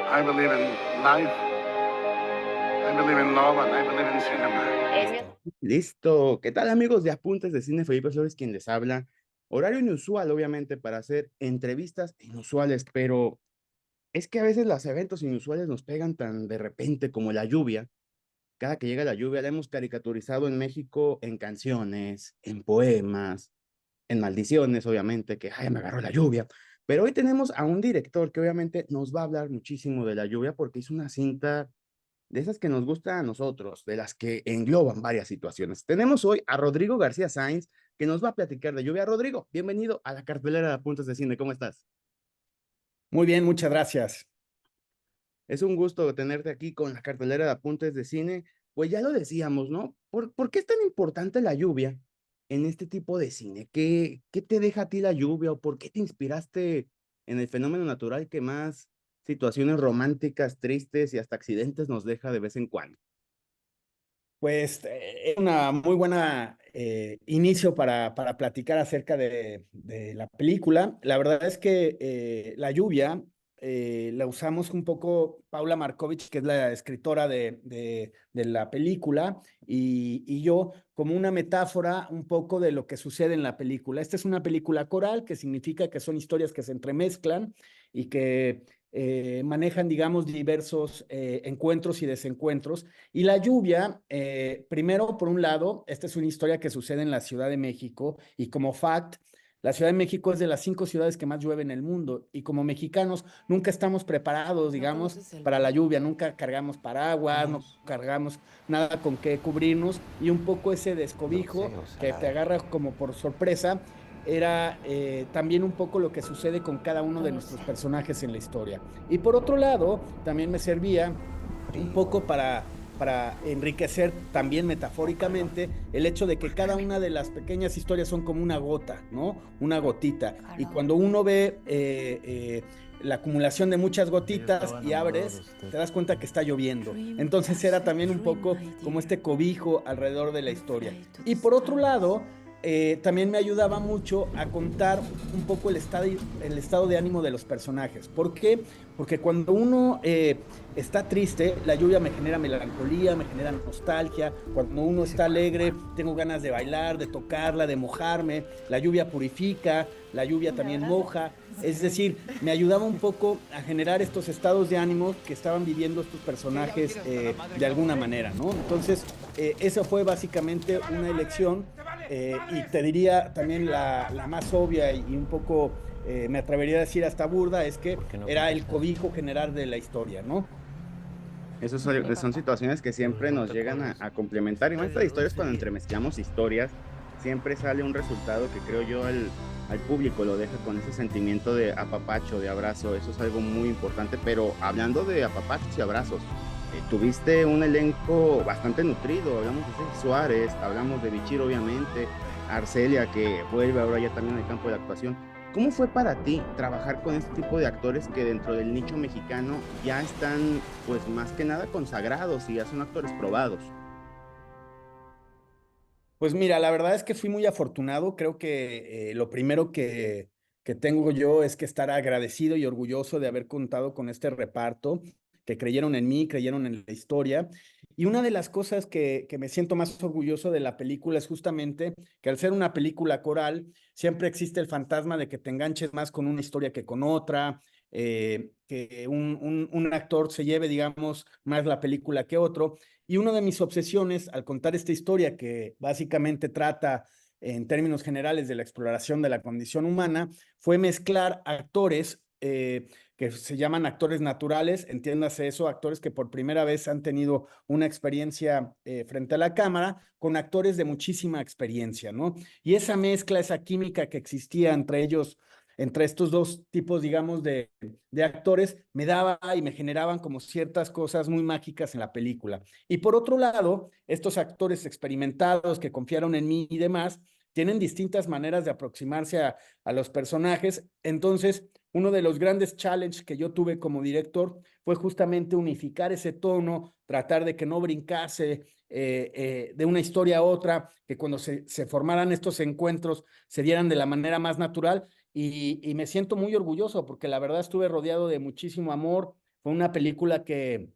I believe in life, I believe in love, and I believe in cinema. Listo. ¿Qué tal, amigos de Apuntes de Cine? Felipe Flores quien les habla. Horario inusual, obviamente, para hacer entrevistas inusuales, pero es que a veces los eventos inusuales nos pegan tan de repente como la lluvia. Cada que llega la lluvia la hemos caricaturizado en México en canciones, en poemas, en maldiciones, obviamente, que ay, me agarró la lluvia. Pero hoy tenemos a un director que obviamente nos va a hablar muchísimo de la lluvia porque hizo una cinta de esas que nos gusta a nosotros, de las que engloban varias situaciones. Tenemos hoy a Rodrigo García Sáenz, que nos va a platicar de lluvia. Rodrigo, bienvenido a la cartelera de Apuntes de Cine. ¿Cómo estás? Muy bien, muchas gracias. Es un gusto tenerte aquí con la cartelera de Apuntes de Cine. Pues ya lo decíamos, ¿no? ¿Por qué es tan importante la lluvia en este tipo de cine? ¿Qué te deja a ti la lluvia o por qué te inspiraste en el fenómeno natural que más situaciones románticas, tristes y hasta accidentes nos deja de vez en cuando? Pues es una muy buena inicio para platicar acerca de la película. La verdad es que la lluvia la usamos un poco Paula Markovich, que es la escritora de la película, y yo como una metáfora un poco de lo que sucede en la película. Esta es una película coral, que significa que son historias que se entremezclan y que manejan, digamos, diversos encuentros y desencuentros. Y la lluvia, primero, por un lado, esta es una historia que sucede en la Ciudad de México y como fact, la Ciudad de México es de las 5 ciudades que más llueve en el mundo y como mexicanos nunca estamos preparados, ¿No digamos, conoces el para la mar? lluvia, nunca cargamos paraguas, no Vamos. cargamos nada con qué cubrirnos y un poco ese Dulce descobijo o que te salada. agarra como por sorpresa era también un poco lo que sucede con cada uno de nuestros Dulce. personajes en la historia. Y por otro lado, también me servía un Frío. poco para enriquecer también metafóricamente el hecho de que cada una de las pequeñas historias son como una gota, ¿no? Una gotita. Y Calor. cuando uno ve la acumulación de muchas gotitas estaba y enamorado de abres, usted. te das cuenta que está lloviendo. Dream Entonces era castle, también un dream poco my como dear, este cobijo alrededor de la and historia. fly to the Y por otro stars. lado, también me ayudaba mucho a contar un poco el estado de ánimo de los personajes. ¿Por qué? Porque cuando uno está triste, la lluvia me genera melancolía, me genera nostalgia. Cuando uno está alegre, tengo ganas de bailar, de tocarla, de mojarme. La lluvia purifica, la lluvia también moja. Es decir, me ayudaba un poco a generar estos estados de ánimo que estaban viviendo estos personajes de alguna manera, ¿no? Entonces, eso fue básicamente una elección y te diría también la más obvia y un poco, me atrevería a decir hasta burda, es que ¿Por qué no era el contestas? cobijo general de la historia, ¿no? Esos Mi son papá. situaciones que siempre No nos te llegan acuerdas. a complementar. Y en estas Medio historias, dulce cuando y entremezclamos historias, siempre sale un resultado que creo yo al público lo deja con ese sentimiento de apapacho, de abrazo. Eso es algo muy importante. Pero hablando de apapachos y abrazos, tuviste un elenco bastante nutrido. Hablamos de Sergio Suárez, hablamos de Bichir, obviamente, Arcelia, que vuelve ahora ya también al campo de la actuación. ¿Cómo fue para ti trabajar con este tipo de actores que dentro del nicho mexicano ya están, pues más que nada consagrados y ya son actores probados? Pues mira, la verdad es que fui muy afortunado. Creo que lo primero que tengo yo es que estar agradecido y orgulloso de haber contado con este reparto, que creyeron en mí, creyeron en la historia. Y una de las cosas que me siento más orgulloso de la película es justamente que al ser una película coral, siempre existe el fantasma de que te enganches más con una historia que con otra, que un actor se lleve, digamos, más la película que otro. Y una de mis obsesiones al contar esta historia, que básicamente trata en términos generales de la exploración de la condición humana, fue mezclar actores que se llaman actores naturales, entiéndase eso, actores que por primera vez han tenido una experiencia frente a la cámara, con actores de muchísima experiencia, ¿no? Y esa mezcla, esa química que existía entre ellos, entre estos dos tipos, digamos, de actores, me daba y me generaban como ciertas cosas muy mágicas en la película. Y por otro lado, estos actores experimentados que confiaron en mí y demás, tienen distintas maneras de aproximarse a los personajes. Entonces, uno de los grandes challenges que yo tuve como director fue justamente unificar ese tono, tratar de que no brincase de una historia a otra, que cuando se formaran estos encuentros se dieran de la manera más natural y me siento muy orgulloso porque la verdad estuve rodeado de muchísimo amor. Fue una película que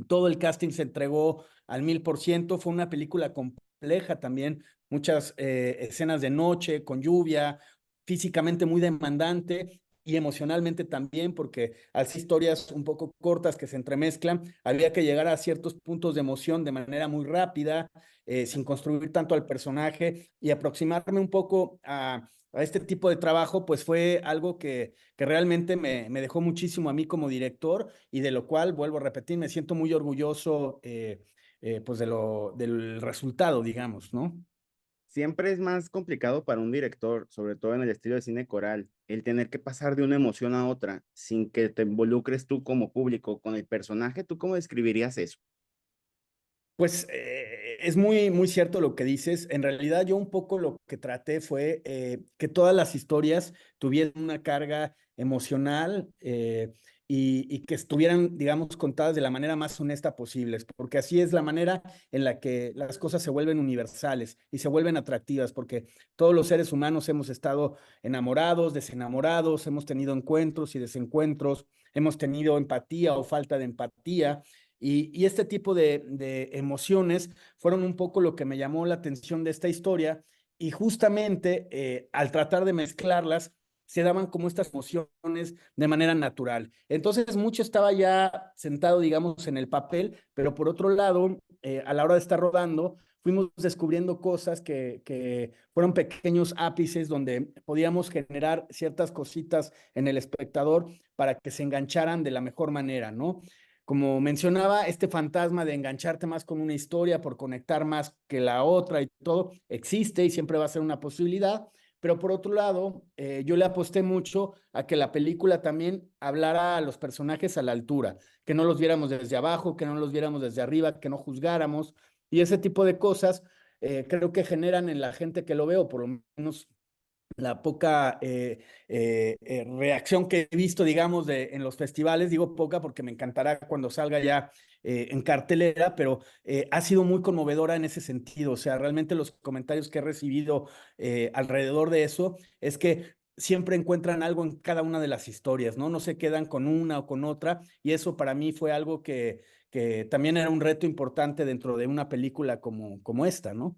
todo el casting se entregó al 1000%. Fue una película compleja también, muchas escenas de noche, con lluvia, físicamente muy demandante y emocionalmente también, porque al ser historias un poco cortas que se entremezclan, había que llegar a ciertos puntos de emoción de manera muy rápida, sin construir tanto al personaje, y aproximarme un poco a este tipo de trabajo, pues fue algo que realmente me dejó muchísimo a mí como director, y de lo cual, vuelvo a repetir, me siento muy orgulloso pues del resultado, digamos, ¿no? Siempre es más complicado para un director, sobre todo en el estilo de cine coral, el tener que pasar de una emoción a otra sin que te involucres tú como público con el personaje. ¿Tú cómo describirías eso? Pues es muy, muy cierto lo que dices. En realidad yo un poco lo que traté fue que todas las historias tuvieran una carga emocional, y que estuvieran, digamos, contadas de la manera más honesta posible, porque así es la manera en la que las cosas se vuelven universales y se vuelven atractivas, porque todos los seres humanos hemos estado enamorados, desenamorados, hemos tenido encuentros y desencuentros, hemos tenido empatía o falta de empatía. Y este tipo de emociones fueron un poco lo que me llamó la atención de esta historia, y justamente al tratar de mezclarlas, se daban como estas emociones de manera natural. Entonces, mucho estaba ya sentado, digamos, en el papel, pero por otro lado, a la hora de estar rodando, fuimos descubriendo cosas que fueron pequeños ápices donde podíamos generar ciertas cositas en el espectador para que se engancharan de la mejor manera, ¿no? Como mencionaba, este fantasma de engancharte más con una historia por conectar más que la otra y todo, existe y siempre va a ser una posibilidad. Pero por otro lado, yo le aposté mucho a que la película también hablara a los personajes a la altura, que no los viéramos desde abajo, que no los viéramos desde arriba, que no juzgáramos. Y ese tipo de cosas creo que generan en la gente que lo ve, o por lo menos la poca reacción que he visto, digamos, en los festivales. Digo poca porque me encantará cuando salga ya en cartelera, pero ha sido muy conmovedora en ese sentido. O sea, realmente los comentarios que he recibido alrededor de eso es que siempre encuentran algo en cada una de las historias, ¿no? No se quedan con una o con otra, y eso para mí fue algo que también era un reto importante dentro de una película como esta, ¿no?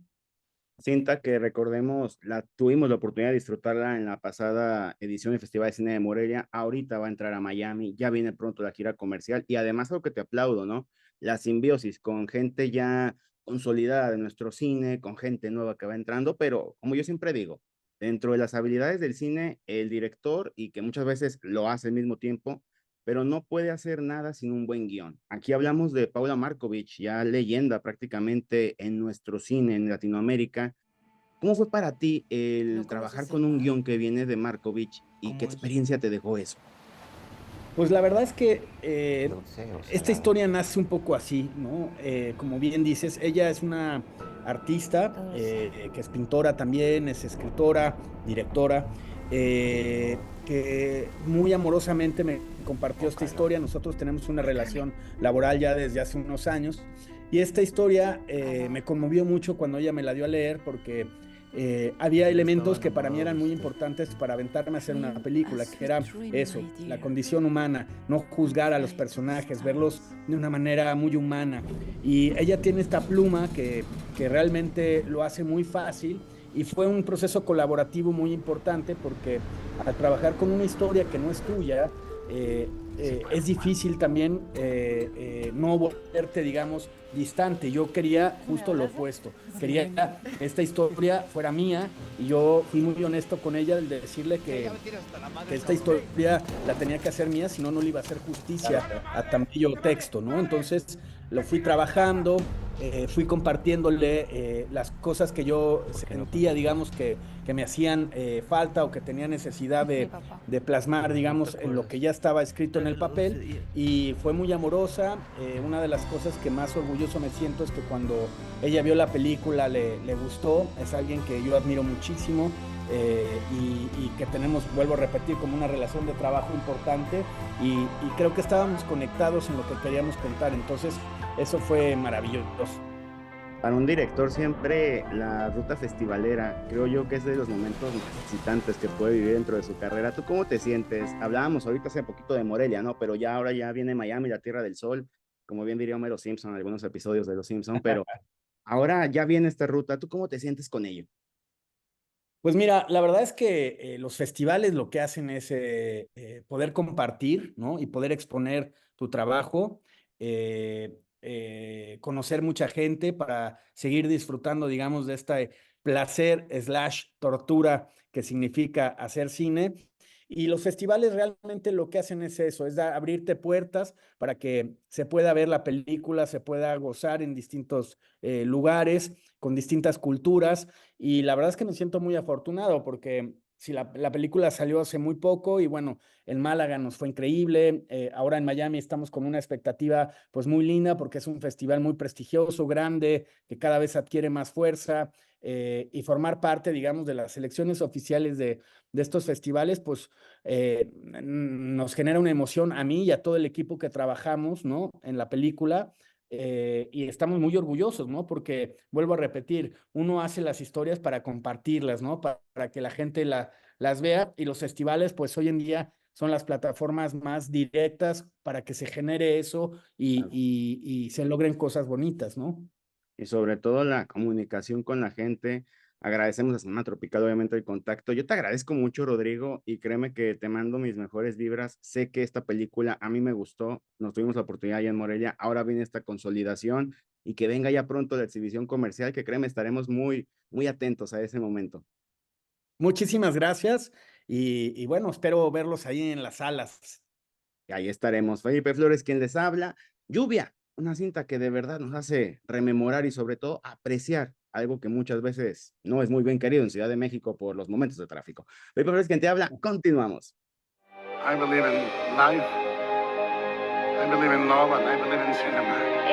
Cinta que recordemos, tuvimos la oportunidad de disfrutarla en la pasada edición del Festival de Cine de Morelia. Ahorita va a entrar a Miami, ya viene pronto la gira comercial, y además algo que te aplaudo, ¿no? La simbiosis con gente ya consolidada de nuestro cine, con gente nueva que va entrando, pero como yo siempre digo, dentro de las habilidades del cine, el director, y que muchas veces lo hace al mismo tiempo, pero no puede hacer nada sin un buen guión. Aquí hablamos de Paula Markovich, ya leyenda prácticamente en nuestro cine en Latinoamérica. ¿Cómo fue para ti el trabajar con un guión que viene de Markovich y qué experiencia te dejó eso? Pues la verdad es que esta historia nace un poco así, ¿no? Como bien dices, ella es una artista que es pintora también, es escritora, directora, que muy amorosamente me compartió esta historia. Nosotros tenemos una relación laboral ya desde hace unos años, y esta historia me conmovió mucho cuando ella me la dio a leer, porque había elementos que para mí eran muy importantes para aventarme a hacer una película, que era eso, la condición humana, no juzgar a los personajes, verlos de una manera muy humana. Y ella tiene esta pluma que realmente lo hace muy fácil, y fue un proceso colaborativo muy importante, porque al trabajar con una historia que no es tuya, es difícil también no volverte, digamos, distante. Yo quería justo lo opuesto, quería que esta historia fuera mía, y yo fui muy honesto con ella al decirle que esta historia la tenía que hacer mía, si no, no le iba a hacer justicia a tan bello texto, ¿no? Entonces lo fui trabajando, fui compartiéndole las cosas que yo sentía, digamos, que me hacían falta, o que tenía necesidad de plasmar, digamos, en lo que ya estaba escrito en el papel, y fue muy amorosa. Una de las cosas que más orgulloso me siento es que cuando ella vio la película le gustó. Es alguien que yo admiro muchísimo, y que tenemos, vuelvo a repetir, como una relación de trabajo importante, y creo que estábamos conectados en lo que queríamos contar. Entonces eso fue maravilloso. Para un director siempre la ruta festivalera, creo yo que es de los momentos más excitantes que puede vivir dentro de su carrera. ¿Tú cómo te sientes? Hablábamos ahorita hace poquito de Morelia, ¿no? Pero ya ahora ya viene Miami, la Tierra del Sol, como bien diría Homero Simpson, algunos episodios de Los Simpson, pero ahora ya viene esta ruta. ¿Tú cómo te sientes con ello? Pues mira, la verdad es que los festivales lo que hacen es poder compartir, ¿no? Y poder exponer tu trabajo, conocer mucha gente para seguir disfrutando, digamos, de este placer slash tortura que significa hacer cine. Y los festivales realmente lo que hacen es eso, es abrirte puertas para que se pueda ver la película, se pueda gozar en distintos lugares, con distintas culturas. Y la verdad es que me siento muy afortunado porque si la película salió hace muy poco y bueno, en Málaga nos fue increíble, ahora en Miami estamos con una expectativa pues muy linda porque es un festival muy prestigioso, grande, que cada vez adquiere más fuerza y formar parte, digamos, de las selecciones oficiales de estos festivales, pues nos genera una emoción a mí y a todo el equipo que trabajamos, ¿no? En la película y estamos muy orgullosos, ¿no? Porque, vuelvo a repetir, uno hace las historias para compartirlas, ¿no? Para que la gente las vea y los festivales, pues hoy en día son las plataformas más directas para que se genere eso Claro. y se logren cosas bonitas, ¿no? Y sobre todo la comunicación con la gente. Agradecemos a Cinema Tropical, obviamente, el contacto. Yo te agradezco mucho, Rodrigo, y créeme que te mando mis mejores vibras. Sé que esta película a mí me gustó, nos tuvimos la oportunidad allá en Morelia, ahora viene esta consolidación y que venga ya pronto la exhibición comercial, que créeme, estaremos muy, muy atentos a ese momento. Muchísimas gracias y bueno, espero verlos ahí en las salas. Y ahí estaremos. Felipe Flores, quien les habla. Lluvia, una cinta que de verdad nos hace rememorar y sobre todo apreciar algo que muchas veces no es muy bien querido en Ciudad de México por los momentos de tráfico. Felipe Flores, quien te habla. Continuamos. I believe in life. I believe in love, and I believe in cinema.